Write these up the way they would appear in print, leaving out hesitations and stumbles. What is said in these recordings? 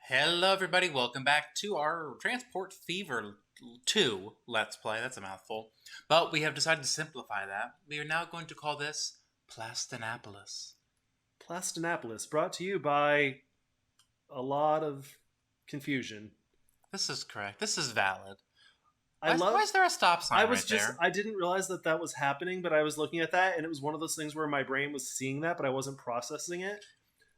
Hello, everybody. Welcome back to our Transport Fever 2 Let's Play. That's a mouthful. But we have decided to simplify that. We are now going to call this Plastinapolis. Plastinapolis, brought to you by a lot of confusion. This is correct. This is valid. I Why is there a stop sign there? I didn't realize that was happening, but I was looking at that, and it was one of those things where my brain was seeing that, but I wasn't processing it.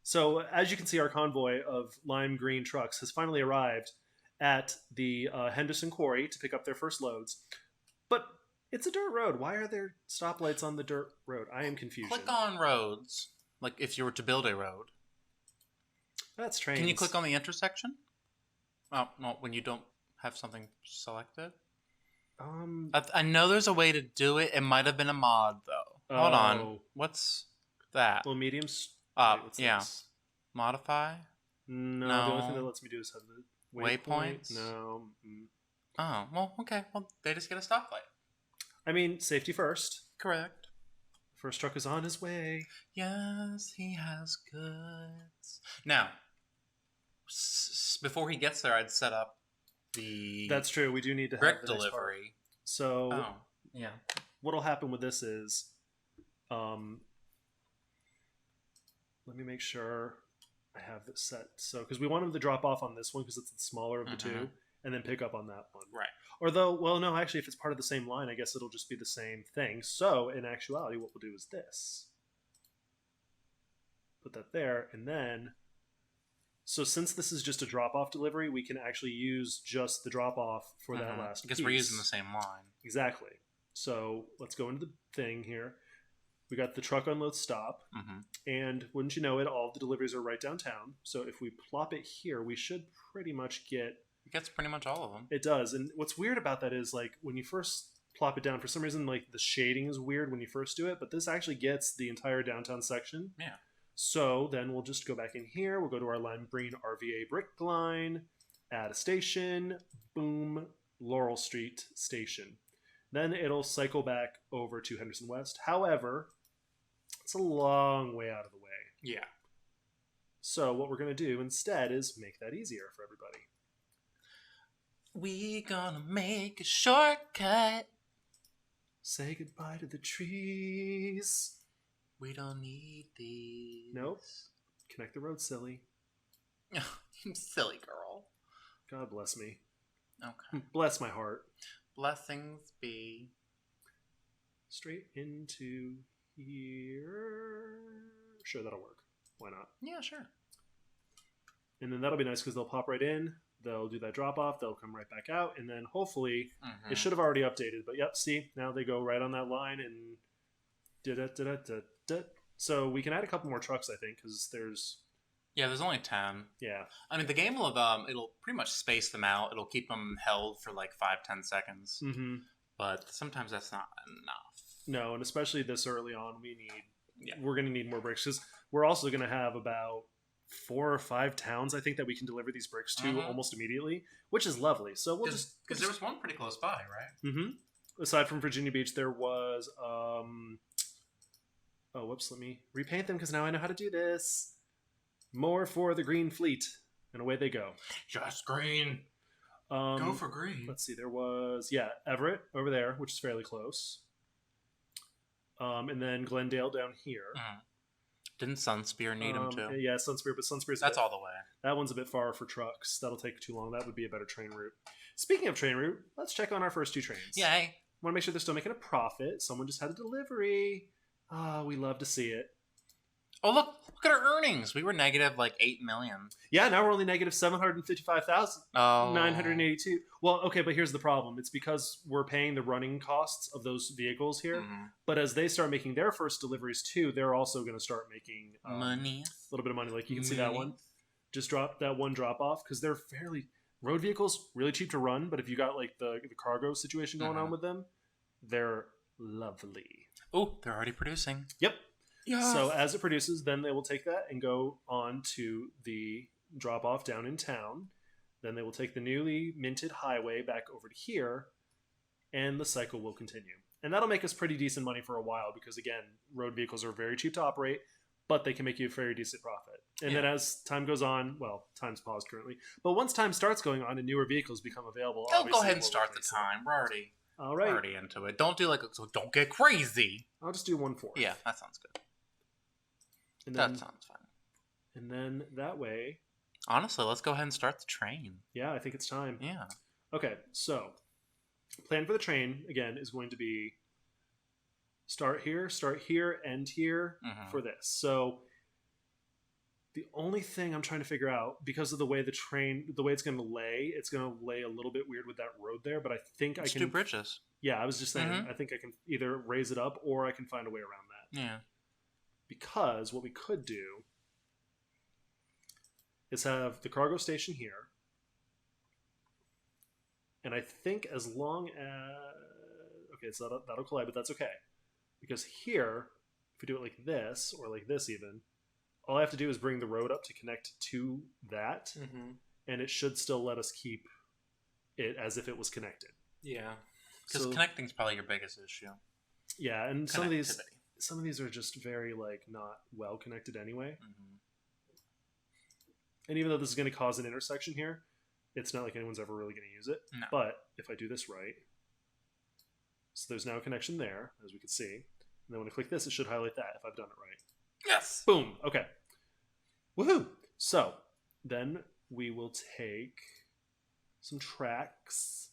So, as you can see, our convoy of lime green trucks has finally arrived at the Henderson Quarry to pick up their first loads. But it's a dirt road. Why are there stoplights on the dirt road? I am confused. Click on roads. Like if you were to build a road. That's trains. Can you click on the intersection? Oh, no, when you don't have something selected? I know there's a way to do it. It might have been a mod, though. Hold on. What's that? Well, mediums. Yeah. This? Modify? No, the only thing that lets me do is have the waypoints. No. Oh, well, okay. Well, they just get a stoplight. I mean, safety first. Correct. First truck is on his way. Yes, he has goods. Now, before he gets there, I'd set up the... That's true. We do need to brick have delivery. So, yeah. What'll happen with this is... let me make sure I have this set. So, because we want him to drop off on this one because it's the smaller of the two, and then pick up on that one. Right. Or though, well, no, actually, if it's part of the same line, I guess it'll just be the same thing. So, in actuality, what we'll do is this. Put that there, and then... So since this is just a drop-off delivery, we can actually use just the drop-off for that last piece. Because we're using the same line. Exactly. So let's go into the thing here. We got the truck unload stop, and wouldn't you know it, all the deliveries are right downtown. So if we plop it here, we should pretty much get... It gets pretty much all of them. It does, and what's weird about that is, like, when you first plop it down, for some reason, like, the shading is weird when you first do it, but this actually gets the entire downtown section. Yeah. So then we'll just go back in here. We'll go to our lime green RVA brick line, add a station, boom, Laurel Street station. Then it'll cycle back over to Henderson West. However, it's a long way out of the way. Yeah. So what we're going to do instead is make that easier for everybody. We gonna make a shortcut. Say goodbye to the trees. We don't need these. Nope. Connect the road, silly. You silly girl. God bless me. Okay. Bless my heart. Blessings be. Straight into here. Sure, that'll work. Why not? Yeah, sure. And then that'll be nice because they'll pop right in. They'll do that drop off. They'll come right back out. And then hopefully, it should have already updated. But yep, see, now they go right on that line and... So we can add a couple more trucks, I think, because there's... Yeah, there's only 10. Yeah. I mean, the game will it'll pretty much space them out. It'll keep them held for like 5-10 seconds. But sometimes that's not enough. No, and especially this early on, we're going to need more bricks because we're also going to have about 4 or 5 towns, I think, that we can deliver these bricks to almost immediately, which is lovely. So we'll just... Because there was one pretty close by, right? Aside from Virginia Beach, there was... Oh, whoops, let me repaint them because now I know how to do this. More for the Green Fleet. And away they go. Just green. Go for green. Let's see, there was, Everett over there, which is fairly close. And then Glendale down here. Didn't Sunspear need them too? Yeah, Sunspear, but Sunspear's... That's all the way. That one's a bit far for trucks. That'll take too long. That would be a better train route. Speaking of train route, let's check on our first 2 trains. Yay. Want to make sure they're still making a profit. Someone just had a delivery. Ah, we love to see it. Oh, look at our earnings. We were negative like 8 million. Yeah, now we're only negative 755,982. Well, okay, but here's the problem. It's because we're paying the running costs of those vehicles here. But as they start making their first deliveries too, they're also going to start making money. A little bit of money. Like you can see that one. Just drop that one drop off because they're fairly... Road vehicles, really cheap to run, but if you got like the cargo situation going on with them, they're lovely. Oh, they're already producing. Yep. Yes. So as it produces, then they will take that and go on to the drop-off down in town. Then they will take the newly minted highway back over to here, and the cycle will continue. And that'll make us pretty decent money for a while because, again, road vehicles are very cheap to operate, but they can make you a very decent profit. And then as time goes on, well, time's paused currently, but once time starts going on and newer vehicles become available, go ahead and start the time. We're already into it. Don't do so don't get crazy. I'll just do 1/4. Yeah, that sounds good. And then, that sounds fine. And then that way... Honestly, let's go ahead and start the train. Yeah, I think it's time. Yeah. Okay, so plan for the train, again, is going to be start here, end here for this. So the only thing I'm trying to figure out, because of the way it's going to lay a little bit weird with that road there, but I think I can do bridges. Yeah, I was just saying, I think I can either raise it up or I can find a way around that. Yeah. Because what we could do is have the cargo station here. And I think as long as... Okay, so that'll collide, but that's okay. Because here, if we do it like this, or like this even, all I have to do is bring the road up to connect to that, and it should still let us keep it as if it was connected. Yeah. Because connecting is probably your biggest issue. Yeah, and some of these are just very, like, not well connected anyway. And even though this is going to cause an intersection here, it's not like anyone's ever really going to use it. No. But if I do this right, so there's now a connection there, as we can see. And then when I click this, it should highlight that if I've done it right. Yes! Boom! Okay. Woohoo! So, then we will take some tracks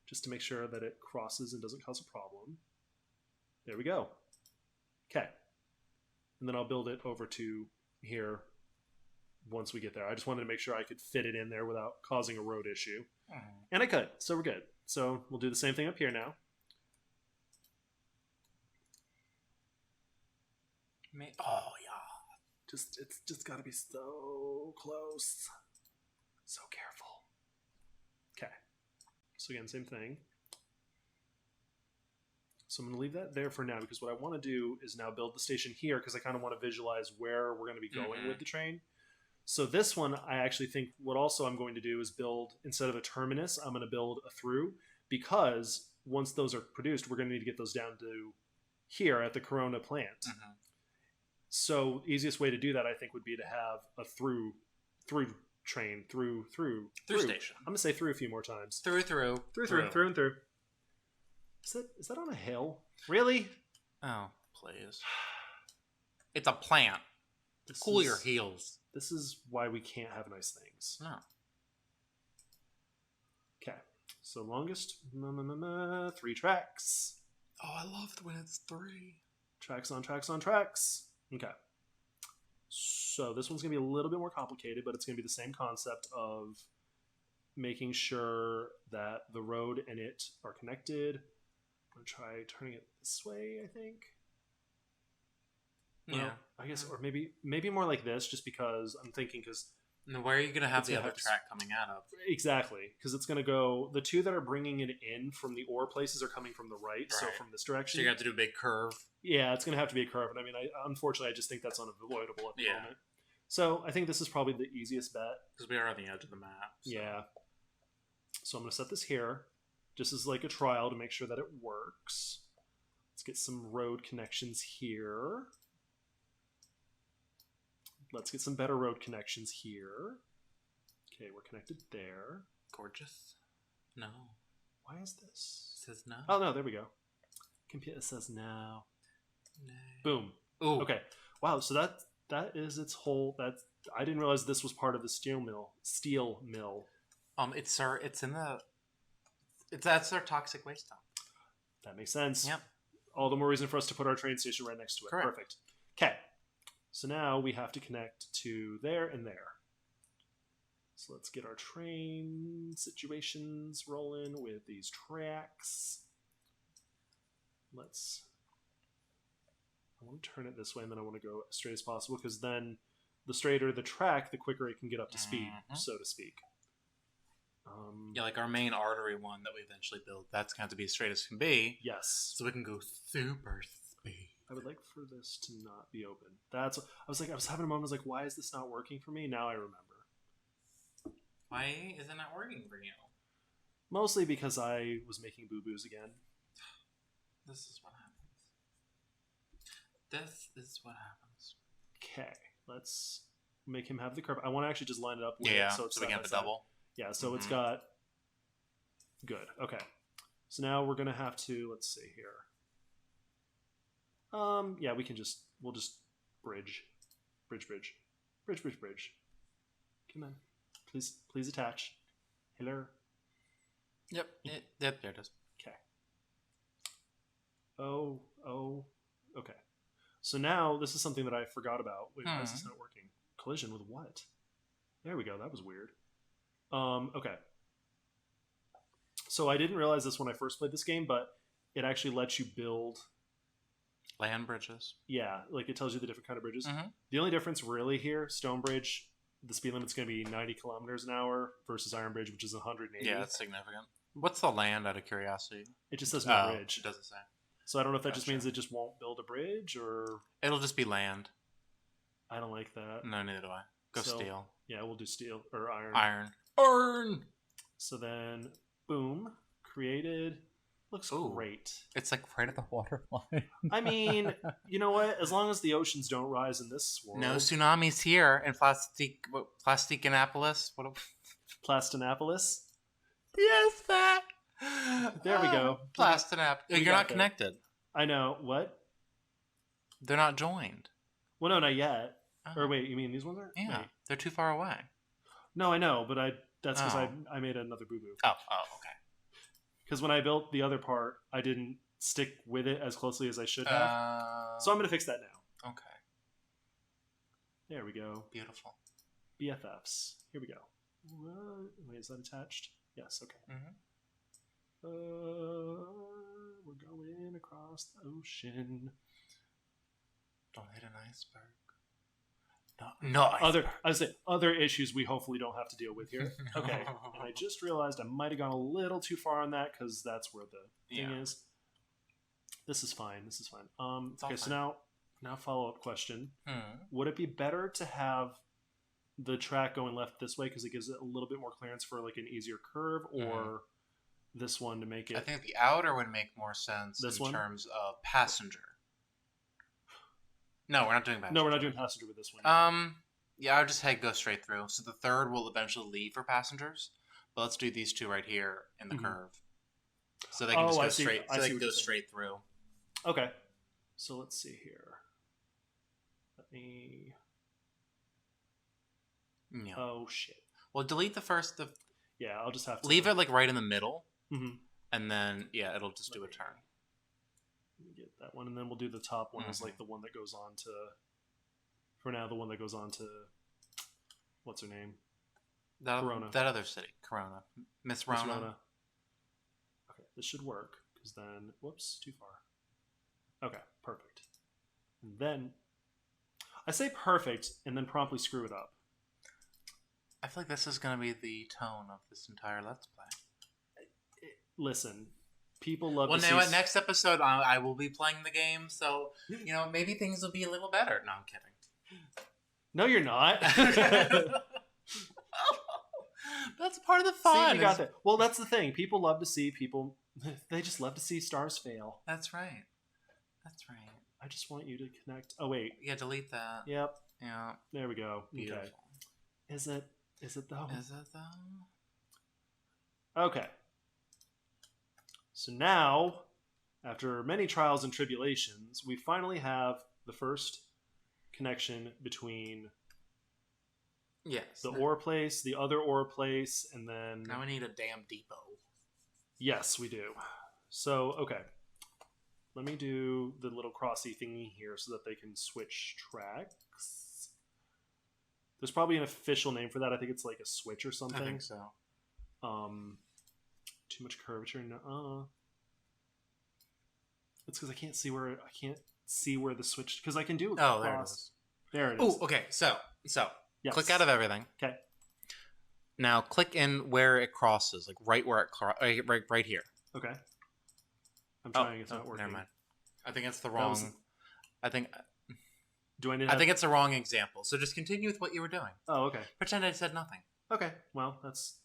just to make sure that it crosses and doesn't cause a problem. There we go. Okay. And then I'll build it over to here once we get there. I just wanted to make sure I could fit it in there without causing a road issue. And I could, so we're good. So we'll do the same thing up here now. Oh, yeah. It's just got to be so close. So careful. Okay. So again, same thing. So I'm going to leave that there for now because what I want to do is now build the station here because I kind of want to visualize where we're going to be going with the train. So this one, I actually think what also I'm going to do is build, instead of a terminus, I'm going to build a through because once those are produced, we're going to need to get those down to here at the Corona plant. So easiest way to do that, I think, would be to have a through train, through station. I'm going to say through a few more times. Through and through. Is that on a hill? Really? Oh, please. It's a plant. Cool your heels. This is why we can't have nice things. No. Okay. So longest, 3 tracks. Oh, I love when it's 3. Tracks on tracks on tracks. Okay. So this one's going to be a little bit more complicated, but it's going to be the same concept of making sure that the road and it are connected. I'm going to try turning it this way, I think. Yeah. Well, I guess, or maybe more like this, just because I'm thinking, because... Where are you going to have the other track coming out of? Exactly, because it's going to go... The two that are bringing it in from the ore places are coming from the right, so from this direction. So you have to do a big curve. Yeah, it's going to have to be a curve. And I mean, unfortunately, I just think that's unavoidable at the moment. So I think this is probably the easiest bet. Because we are on the edge of the map. So. Yeah. So I'm going to set this here, just as like a trial to make sure that it works. Let's get some road connections here. Let's get some better road connections here. Okay, we're connected there. Gorgeous. No. Why is this? It says no. Oh, no, there we go. Computer says no. No. Boom. Ooh. Okay. Wow, so that is its whole... I didn't realize this was part of the steel mill. That's our toxic waste dump. That makes sense. Yep. All the more reason for us to put our train station right next to it. Correct. Perfect. Okay. So now we have to connect to there and there. So let's get our train situations rolling with these tracks. I want to turn it this way, and then I want to go as straight as possible, because then the straighter the track, the quicker it can get up to speed, so to speak. Yeah, like our main artery one that we eventually build, that's going to have to be as straight as can be. Yes. So we can go super speed. I would like for this to not be open. I was having a moment, I was like, why is this not working for me? Now I remember. Why is it not working for you? Mostly because I was making boo-boos again. This is what happens. This is what happens. Okay, let's make him have the curve. I want to actually just line it up with Yeah, it so it's so we can have the double. Yeah, so it's got good. Okay. So now we're gonna have to, let's see here. Yeah, we'll just bridge. Bridge. Come on. Please attach. Hello. Yep, there it is. Okay. Oh, okay. So now this is something that I forgot about. Wait, why is this not working? Collision with what? There we go. That was weird. Okay. So I didn't realize this when I first played this game, but it actually lets you build land bridges. Yeah, like it tells you the different kind of bridges. The only difference really here, Stone Bridge, the speed limit's going to be 90 kilometers an hour versus Iron Bridge, which is 180. Yeah, that's significant. What's the land, out of curiosity? It just says no bridge. It doesn't say. So I don't know if that just means it just won't build a bridge, or it'll just be land. I don't like that. No, neither do I. Go steel. Yeah, we'll do steel or iron. Iron. So then, boom, created. Looks great. It's like right at the water line. I mean, you know what? As long as the oceans don't rise in this world. No tsunamis here in Plastinapolis. Plastinapolis? Yes, that. There we go. Plastinapolis. You're not connected. I know. What? They're not joined. Well, no, not yet. Oh. Or wait, you mean these ones are? Yeah, they're too far away. No, I know, but that's because I made another boo-boo. Oh, okay. Because when I built the other part, I didn't stick with it as closely as I should have. So I'm going to fix that now. Okay. There we go. Beautiful. BFFs. Here we go. Wait, is that attached? Yes, okay. We're going across the ocean. Don't hit an iceberg. No. Other issues we hopefully don't have to deal with here. Okay. And I just realized I might have gone a little too far on that because that's where the thing is. This is fine. Okay, so now follow-up question. Would it be better to have the track going left this way because it gives it a little bit more clearance for like an easier curve, or this one to make it? I think the outer would make more sense terms of passenger. No, we're not doing passenger. No, we're not doing passenger with this one. Yeah, I would just go straight through. So the third will eventually leave for passengers, but let's do these two right here in the curve, so they can just go straight. So they can go straight through. Okay, so let's see here. Let me. Yeah. Oh shit. Well, delete the first. Yeah, I'll just have to leave it like right in the middle, and then it'll just do a turn. Let me get that one, and then we'll do the top one as like the one that goes on to. For now, the one that goes on to. What's her name? Corona. That other city, Corona, Miss Rona. Okay, this should work because then, whoops, too far. Okay, perfect. And then I say perfect, and then promptly screw it up. I feel like this is going to be the tone of this entire Let's Play. Listen, people love. Well, now next episode, I will be playing the game, so maybe things will be a little better. No, I'm kidding. No, you're not. That's part of the fun. See, you got that. Well, that's the thing. People love to see people. They just love to see stars fail. That's right. I just want you to connect. Oh wait. Yeah, delete that. Yep. Yeah. There we go. Beautiful. Okay. Is it though? Is it though? Okay. So now, after many trials and tribulations, we finally have the first connection between the ore place, the other ore place, and then... Now we need a damn depot. Yes, we do. So, okay. Let me do the little crossy thingy here so that they can switch tracks. There's probably an official name for that. I think it's like a switch or something. I think so. Too much curvature. No. It's because I can't see where the switch, because I can do there it is. There it is. Oh, okay. So yes. Click out of everything. Okay. Now click in where it crosses, like right where it right here. Okay. I'm trying. It's not working. Never mind. I think it's the wrong. I think. Do I need? I think it's the wrong example. So just continue with what you were doing. Oh, okay. Pretend I said nothing. Okay. Well, that's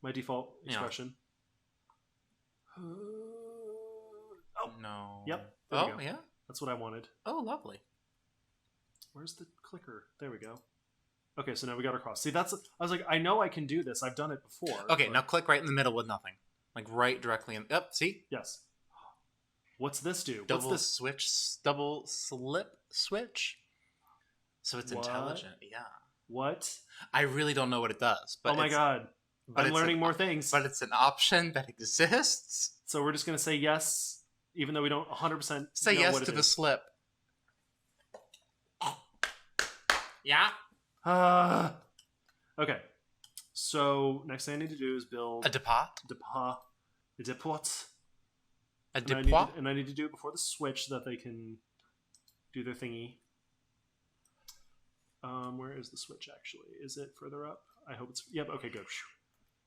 my default expression. Oh no. Yep. Oh yeah. That's what I wanted. Oh, lovely. Where's the clicker? There we go. Okay, so now we got our cross. See, I was like, I know I can do this. I've done it before. Okay, now click right in the middle with nothing. Like right directly in. Yep, see? Yes. What's this do? Double slip switch? So it's intelligent, yeah. What? I really don't know what it does. But oh my god. I'm learning more things. But it's an option that exists. So we're just going to say yes, even though we don't 100% say know yes what it to the is. slip. Yeah. Okay. So next thing I need to do is build a depot. A depot. A depot. And I need to do it before the switch so that they can do their thingy. Where is the switch actually? Is it further up? I hope it's... Yep, okay, good.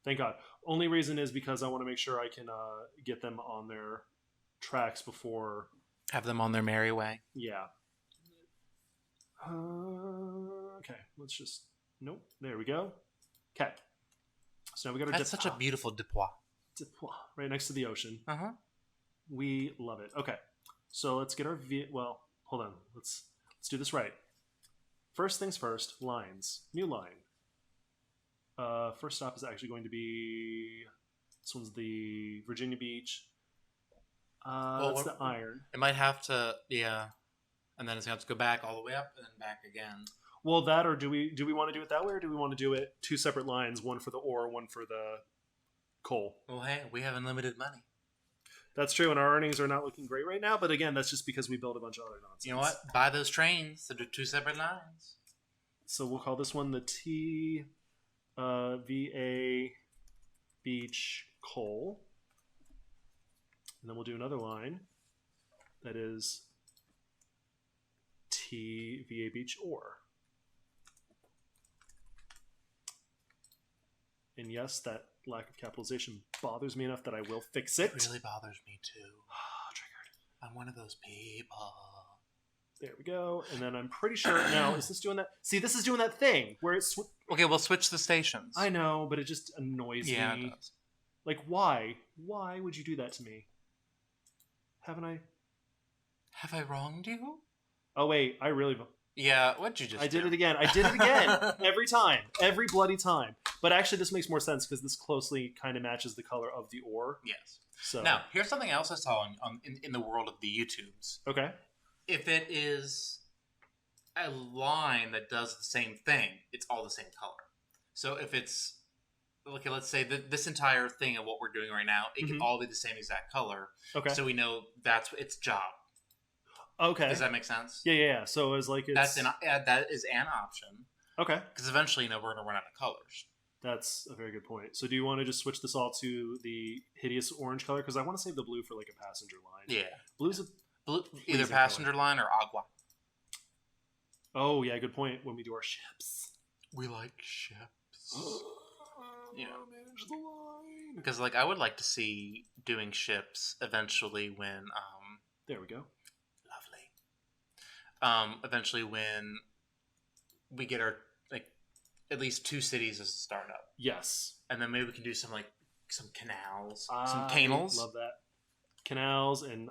Thank God. Only reason is because I want to make sure I can get them on their tracks before... Have them on their merry way. Yeah. Okay, let's just... Nope, there we go. Okay. So now we got our That's such a beautiful depot. Depot, right next to the ocean. Uh-huh. We love it. Okay, so let's get our... Well, hold on. Let's do this right. First things first, lines. New line. First stop is actually going to be... This one's the Virginia Beach. That's the iron. It might have to... Yeah. And then it's going to have to go back all the way up and then back again. Well, that, or do we want to do it that way, or do we want to do it two separate lines, one for the ore, one for the coal? Well, hey, we have unlimited money. That's true, and our earnings are not looking great right now, but again, that's just because we build a bunch of other nonsense. You know what? Buy those trains to do two separate lines. So we'll call this one the VA Beach Coal. And then we'll do another line that is VA Beach Ore. And yes, that lack of capitalization bothers me enough that I will fix it. It really bothers me too. Triggered. I'm one of those people. There we go. And then I'm pretty sure now, is this doing that? See, this is doing that thing where it's... Okay, we'll switch the stations. I know, but it just annoys me. Yeah, it does. Like, why? Why would you do that to me? Haven't I? Have I wronged you? Oh, wait, I really... Yeah, what'd you just I do? did it again. I did it again. Every time. Every bloody time. But actually, this makes more sense because this closely kind of matches the color of the ore. Yes. So now, here's something else I saw in the world of the YouTubes. Okay. If it is a line that does the same thing, it's all the same color. So if it's... Okay, let's say this entire thing of what we're doing right now, it can all be the same exact color. Okay. So we know that's its job. Okay. Does that make sense? Yeah. So it's like it's... that is an option. Okay. Because eventually, we're going to run out of colors. That's a very good point. So do you want to just switch this all to the hideous orange color? Because I want to save the blue for like a passenger line. Yeah. Blue's either passenger line or agua. Oh, yeah, good point. When we do our ships. We like ships. Yeah. Manage the line. Because I would like to see doing ships eventually when there we go. Lovely. Eventually when we get our at least 2 cities as a startup. Yes. And then maybe we can do some canals, some canals. Love that. Canals, and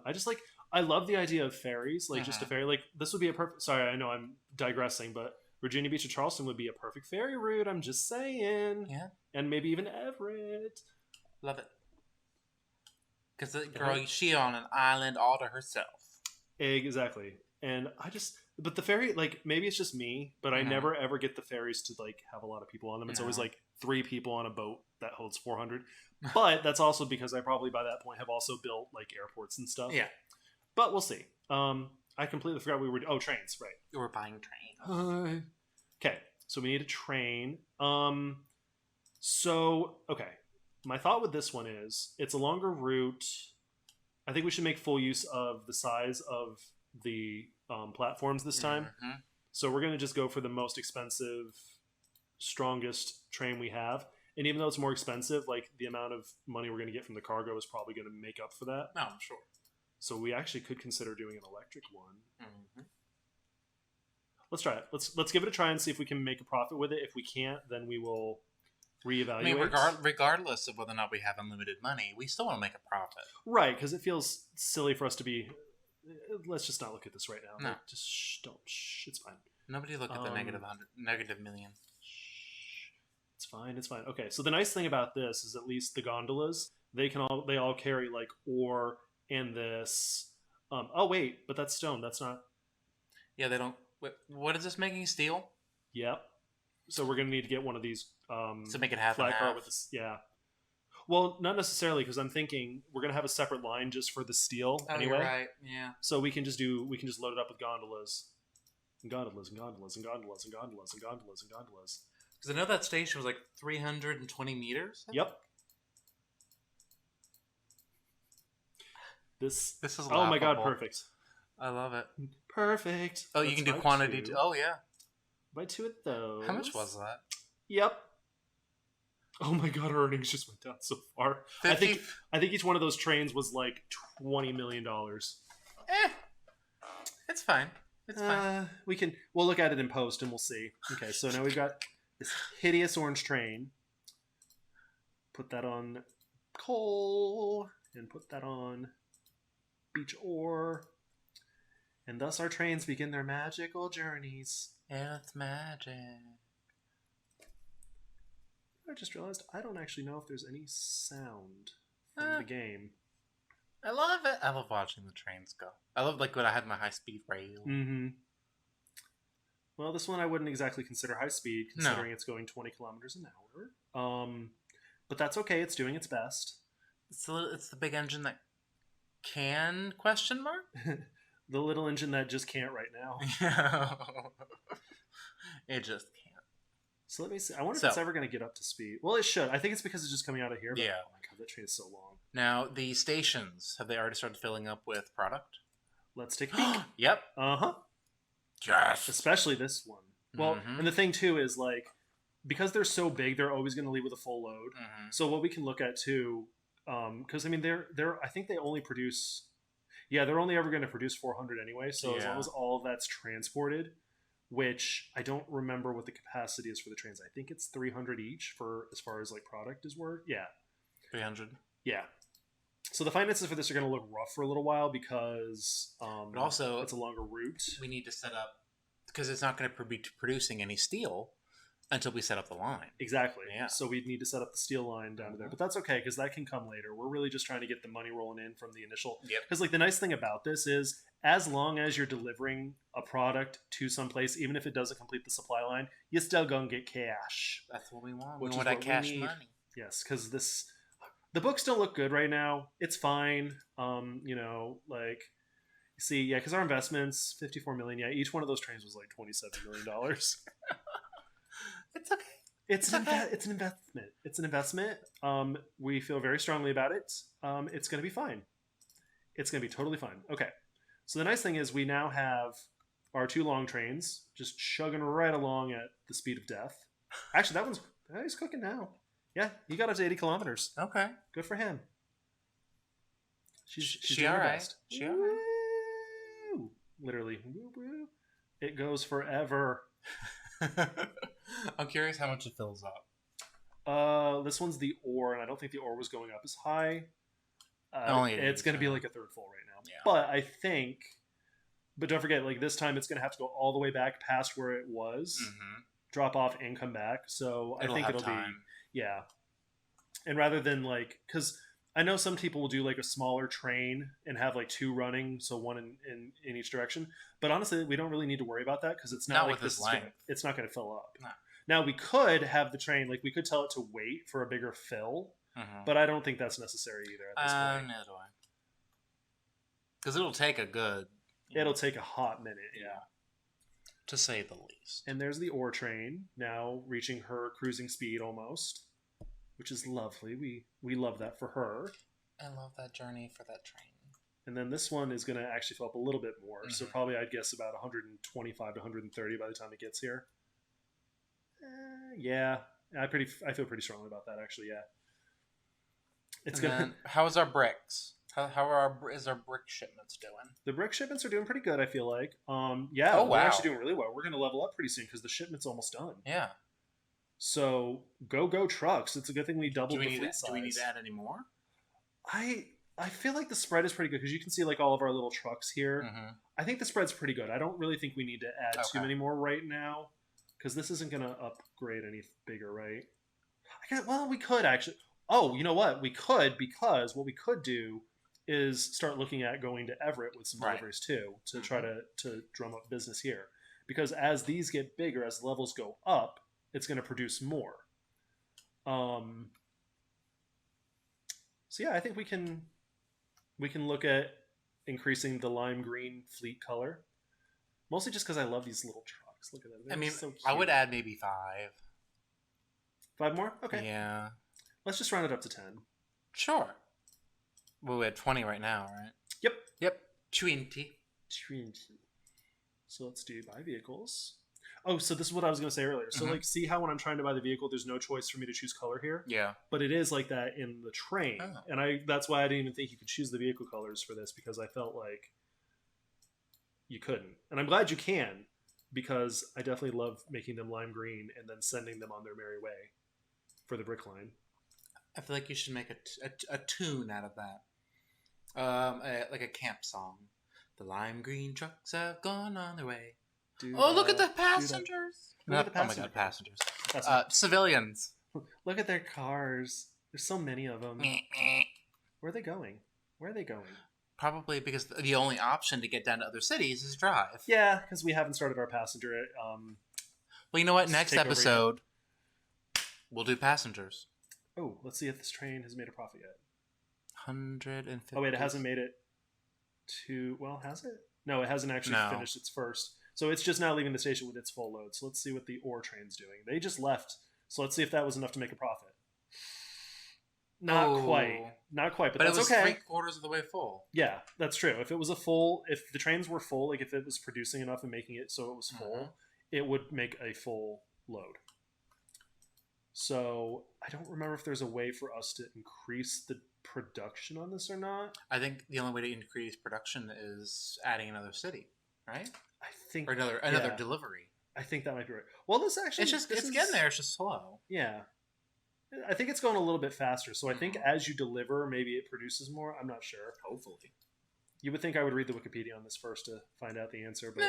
I love the idea of ferries, just a ferry. This would be a perfect... Sorry, I know I'm digressing, but Virginia Beach to Charleston would be a perfect ferry route. I'm just saying. Yeah. And maybe even Everett. Love it. Because the girl, she on an island all to herself. Exactly. And but the ferry, maybe it's just me, but I never ever get the ferries to have a lot of people on them. It's always 3 people on a boat that holds 400. But that's also because I probably by that point have also built airports and stuff. Yeah. But we'll see. I completely forgot we were... Oh, trains, right. We're buying trains. Okay, so we need a train. Okay. My thought with this one is it's a longer route. I think we should make full use of the size of the platforms this time. Mm-hmm. So we're going to just go for the most expensive, strongest train we have. And even though it's more expensive, the amount of money we're going to get from the cargo is probably going to make up for that. No, I'm sure. So we actually could consider doing an electric one. Mm-hmm. Let's try it. Let's give it a try and see if we can make a profit with it. If we can't, then we will reevaluate. I mean, regardless of whether or not we have unlimited money, we still want to make a profit. Right, because it feels silly for us to be... Let's just not look at this right now. No. Just don't. It's fine. Nobody look at the negative million. It's fine. It's fine. Okay. So the nice thing about this is at least the gondolas they all carry like ore and this. Oh wait, but that's stone. That's not. Yeah, they don't. What is this making? Steel? Yep. So we're gonna need to get one of these to make it half and half. with this. Yeah. Well, not necessarily because I'm thinking we're gonna have a separate line just for the steel anyway. You're right. Yeah. So we can just load it up with gondolas, and gondolas, and gondolas, and gondolas, and gondolas, and gondolas, and gondolas. Because I know that station was like 320 meters. Yep. This is laughable. Oh my god, perfect. I love it. Perfect. Oh, you can do quantity. Oh yeah. Buy 2 of those. How much was that? Yep. Oh my god, our earnings just went down so far. 50? I think each one of those trains was like $20 million. It's fine. It's fine. We'll look at it in post and we'll see. Okay, so now we've got this hideous orange train. Put that on coal and put that on beach ore. And thus our trains begin their magical journeys. It's magic. I just realized I don't actually know if there's any sound from the game. I love it. I love watching the trains go. I love like when I had my high-speed rail. Mm-hmm. Well, this one I wouldn't exactly consider high speed, considering it's going 20 kilometers an hour. But that's okay. It's doing its best. It's the big engine that can ? The little engine that just can't right now. It just can't. So let me see. I wonder if it's ever going to get up to speed. Well, it should. I think it's because it's just coming out of here. But, yeah. Oh my god, that train is so long. Now, the stations, have they already started filling up with product? Let's take a peek. Yep. Uh-huh. Yes. Especially this one. Well, and the thing too is like, because they're so big, they're always going to leave with a full load. So what we can look at too, because I mean, I think they only produce, they're only ever going to produce 400 anyway. So as long as all of that's transported, which I don't remember what the capacity is for the trains. I think it's 300 each for as far as like product is worth. Yeah. 300. Yeah. So the finances for this are going to look rough for a little while because but also it's a longer route. We need to set up, because it's not going to be producing any steel until we set up the line. Exactly. Yeah. So we'd need to set up the steel line down to there. But that's okay because that can come later. We're really just trying to get the money rolling in from the initial. Yep. Because like the nice thing about this is as long as you're delivering a product to someplace, even if it doesn't complete the supply line, you still gonna get cash. That's what we want. Which we want that cash money. Yes, because the books don't look good right now. It's fine. Like you see, because our investments, 54 million. Yeah, each one of those trains was like $27 million. It's okay. It's an investment. It's an investment. We feel very strongly about it. It's going to be fine. It's going to be totally fine. Okay. So the nice thing is we now have our 2 long trains just chugging right along at the speed of death. Actually, he's cooking now. Yeah, he got up to 80 kilometers. Okay. Good for him. She's she doing all her right. best. She all right. Woo! Literally. Woo, woo. It goes forever. I'm curious how much it fills up. This one's the ore, and I don't think the ore was going up as high. It's going to be like a third full right now. Yeah. But don't forget, like this time it's going to have to go all the way back past where it was, drop off and come back. So I think it'll be, And rather than like, because I know some people will do like a smaller train and have like 2 running, so one in each direction. But honestly, we don't really need to worry about that because it's not like with this length. It's not going to fill up. No. Now we could have the train, like we could tell it to wait for a bigger fill, but I don't think that's necessary either at this point. Neither do I. Because it'll take a good... It'll take a hot minute, to say the least. And there's the ore train now reaching her cruising speed almost, which is lovely. We love that for her. I love that journey for that train. And then this one is going to actually fill up a little bit more. So probably I'd guess about 125 to 130 by the time it gets here. I feel pretty strongly about that actually. Yeah. It's gonna. How is our bricks? Is our brick shipments doing? The brick shipments are doing pretty good. I feel like. Oh, We're wow. actually doing really well. We're going to level up pretty soon because the shipment's almost done. Yeah. So go trucks! It's a good thing we doubled the fleet size. Do we need to add any more? I feel like the spread is pretty good because you can see like all of our little trucks here. Mm-hmm. I think the spread's pretty good. I don't really think we need to add too many more right now because this isn't going to upgrade any bigger, right? Well, we could actually. Oh, you know what? We could, because what we could do is start looking at going to Everett with some deliveries too to try to drum up business here. Because as these get bigger, as levels go up, it's going to produce more. So yeah, I think we can look at increasing the lime green fleet color. Mostly just because I love these little trucks. Look at them. They're so cute. I would add maybe 5. 5 more? Okay. Yeah. Let's just round it up to 10. Sure. Well, we're at 20 right now, right? Yep. 20. So let's do buy vehicles. Oh, so this is what I was going to say earlier. So, like, see how when I'm trying to buy the vehicle, there's no choice for me to choose color here? Yeah. But it is like that in the train. Oh. And that's why I didn't even think you could choose the vehicle colors for this, because I felt like you couldn't. And I'm glad you can, because I definitely love making them lime green and then sending them on their merry way for the brick line. I feel like you should make a tune out of that. Like a camp song. The lime green trucks have gone on their way. Look at the passengers! Look at the passengers. Oh my god, passengers. Civilians. Look at their cars. There's so many of them. Where are they going? Probably because the only option to get down to other cities is drive. Yeah, because we haven't started our passenger. Well, you know what? Next episode, we'll do passengers. Oh, let's see if this train has made a profit yet. 150. Oh wait, it hasn't made it to. Well, has it? No, it hasn't actually finished its first. So it's just now leaving the station with its full load. So let's see what the ore train's doing. They just left. So let's see if that was enough to make a profit. Not quite, but that's okay. But it was 3/4 of the way full. Yeah, that's true. If the trains were full, like if it was producing enough and making it so it was full, it would make a full load. So I don't remember if there's a way for us to increase the production on this or not. I think the only way to increase production is adding another city, right? I think, or another delivery. I think that might be right. Well, this actually it's getting there. It's just slow. Yeah, I think it's going a little bit faster. So I think as you deliver, maybe it produces more. I'm not sure. Hopefully, you would think I would read the Wikipedia on this first to find out the answer, but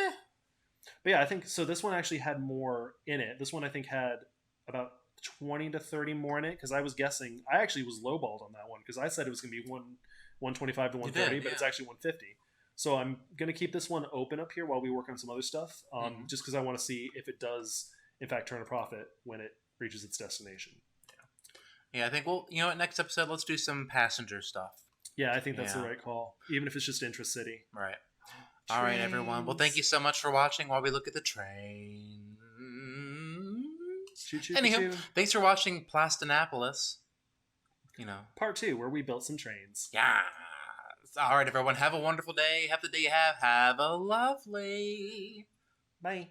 yeah, I think so. This one actually had more in it. This one I think had about 20 to 30 more in it, because I was guessing. I actually was lowballed on that one because I said it was going to be 125 to 130, but it's actually 150. So I'm going to keep this one open up here while we work on some other stuff, just because I want to see if it does, in fact, turn a profit when it reaches its destination. Yeah, I think, well, you know what, next episode, let's do some passenger stuff. Yeah, I think that's the right call, even if it's just intra-city. Right. All right, everyone. Well, thank you so much for watching while we look at the train. Anywho, thanks for watching Plastinapolis. Part 2, where we built some trains. Yeah. All right, everyone. Have a wonderful day. Have the day you have. Have a lovely. Bye.